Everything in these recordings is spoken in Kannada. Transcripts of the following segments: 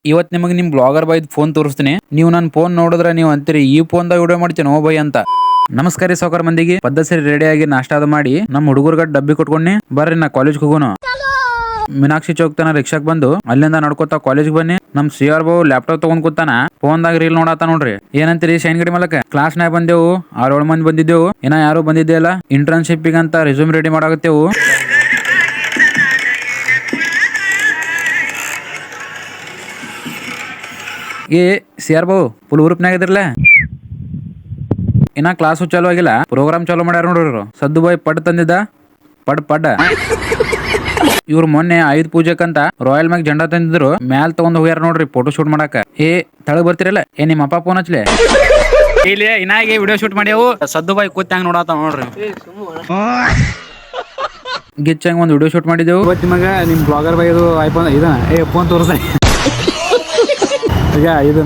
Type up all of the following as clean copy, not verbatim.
ಇವತ್ ನಿಮಗೆ ನಿಮ್ ಬ್ಲಾಗರ್ ಬಾಯ್ ಫೋನ್ ತೋರಿಸ್ತೀನಿ. ನೀವು ನನ್ನ ಫೋನ್ ನೋಡಿದ್ರೆ ನೀವು ಅಂತೀರಿ ಈ ಫೋನ್ದಾಗ ವಿಡಿಯೋ ಮಾಡ್ತೀನಿ ಓ ಬೈ ಅಂತ. ನಮಸ್ಕಾರ ರೀ ಸಾವುಕಾರ ಮಂದಿಗೆ. ಪದ್ಧತಿ ರೆಡಿ ಆಗಿ ನಾಷ್ಟಾದ ಮಾಡಿ ನಮ್ಮ ಹುಡುಗರ್ಗ ಡಬ್ಬಿ ಕೊಟ್ಕೊಂಡಿ ಬರ್ರಿ ನಾ ಕಾಲೇಜ್ ಹೋಗೋನು. ಮೀನಾಕ್ಷಿ ಚೌಕ್ ತನ ರಿಕ್ಷಾಕ್ ಬಂದು ಅಲ್ಲಿಂದ ನಡ್ಕೋತಾ ಕಾಲೇಜ್ ಬನ್ನಿ. ನಮ್ ಶ್ರೀಯಾರ್ ಬಾವು ಲ್ಯಾಪ್ಟಾಪ್ ತಗೊಂಡ್ ಕೂತಾನ, ಫೋನ್ದಾಗ ರೀಲ್ ನೋಡಾತ ನೋಡ್ರಿ. ಏನಂತೀರಿ ಶೈನ್ ಗಡಿ ಮಲಕ? ಕ್ಲಾಸ್ನಾಗ ಬಂದೆವು 6-7 ಮಂದಿ ಬಂದಿದ್ದೆವು, ಇನ್ನ ಯಾರು ಬಂದಿದ್ದೆ ಅಲ್ಲ. ಇಂಟರ್ನ್ಶಿಪ್ ಅಂತ ರೆಸ್ಯೂಮ್ ರೆಡಿ ಮಾಡಾಕತ್ತೇವು. ಏ ಸಿಆರ್ ಬಾವು ಫುಲ್ ಗ್ರೂಪ್ನಾಗ ಇದ್ರಲ್ಲ, ಇನ್ನ ಕ್ಲಾಸು ಚಾಲು ಆಗಿಲ್ಲ, ಪ್ರೋಗ್ರಾಮ್ ಚಾಲು ಮಾಡ್ಯಾರ ನೋಡ್ರಿ. ಸದ್ದು ಬಾಯ್ ಪಡ್ ತಂದಿದ್ದ, ಪಡ್ ಇವ್ರು ಮೊನ್ನೆ 5 ಪೂಜೆಕಂತ ರಾಯಲ್ ಮ್ಯಾಗ್ ಜೆಂಡಾ ತಂದಿದ್ರು, ಮ್ಯಾಲ್ ತಗೊಂಡ್ ಹೋಗ್ಯಾರ ನೋಡ್ರಿ ಫೋಟೋ ಶೂಟ್ ಮಾಡಾಕ. ಏ ತಳಗ್ ಬರ್ತಿರಲ್ಲ, ಏ ನಿಮ್ಮ ಅಪ್ಪ ಫೋನ್ ಹಚ್ಲೆ ಇಲ್ಲಿ ಇನ್ನಾಗಿ ವಿಡಿಯೋ ಶೂಟ್ ಮಾಡ್ಯಾವು. ಸದ್ದು ಬಾಯ್ ಕೂತ್ಯಾಂಗ ನೋಡಾತ ನೋಡ್ರಿ. ಗಿಚ್ಚಂಗ್ ಒಂದ್ ವಿಡಿಯೋ ಶೂಟ್ ಮಾಡಿದೆವು. ನಿಮಗ ನಿಮ್ ಬ್ಲಾಗರ್ ಬಾಯ್ ಐಫೋನ್ ಫೋನ್ ತೋರ್ಸ. ಈಗ ಇದು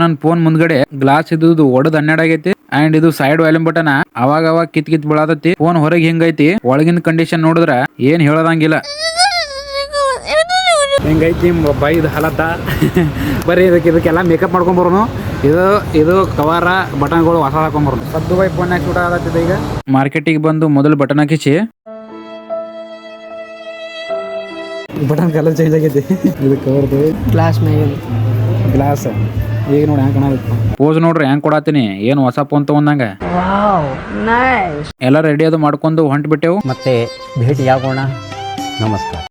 ನನ್ನ ಫೋನ್ ಮುಂದ್ಗಡೆ ಗ್ಲಾಸ್ ಇದ್ದು ಒಡದ್ 12 ಆಗೈತಿ. ಅಂಡ್ ಇದು ಸೈಡ್ ವಾಲ್ಯೂಮ್ ಬಟನ್ ಅವಾಗ ಕಿತ್ ಬೀಳತೈತಿ. ಫೋನ್ ಹೊರಗೆ ಹಿಂಗೈತಿ, ಒಳಗಿನ ಕಂಡೀಷನ್ ನೋಡಿದ್ರ ಏನ್ ಹೇಳದಂಗಿಲ್ಲ. ಹಿಂಗೈತಿ ಬೈದ್ ಹಲತ. ಬರೀ ಇದಕ್ಕೆಲ್ಲ ಮೇಕಪ್ ಮಾಡ್ಕೊಂಡ್ ಬರೋನು. ಇದು ಕವರ ಬಟನ್ಗಳು ಹೊಸ ಹಾಕೊಂಡ್ ಬರೋನು. ಸದ್ದು ಬೈ ಫೋನ್ ಶೂಟ್ ಆಗತ್ತಿದೆ. ಈಗ ಮಾರ್ಕೆಟಿಗೆ ಬಂದು ಮೊದಲು ಬಟನ್ ಹಾಕಿಸಿ, ಬಟನ್ ಕಲರ್ ಚೇಂಜ್ ಆಗೈತಿ. ಇದು ಕವರ್ದು ಗ್ಲಾಸ್ ಈಗ ನೋಡಿ ಹ್ಯಾಂಗ್ ಕಾಣತ್ತೆ. ಪೋಸ್ ನೋಡ್ರಿ ಹ್ಯಾಂಗ್ ಕೊಡಾತೀನಿ, ಏನ್ ಹೊಸ ಫೋನ್ ತಗೊಂಡಂಗ. ಎಲ್ಲ ರೆಡಿ ಅದು ಮಾಡ್ಕೊಂಡು ಹೊಂಟ್ ಬಿಟ್ಟೆವು. ಮತ್ತೆ ಭೇಟಿಯಾಗೋಣ. ನಮಸ್ಕಾರ.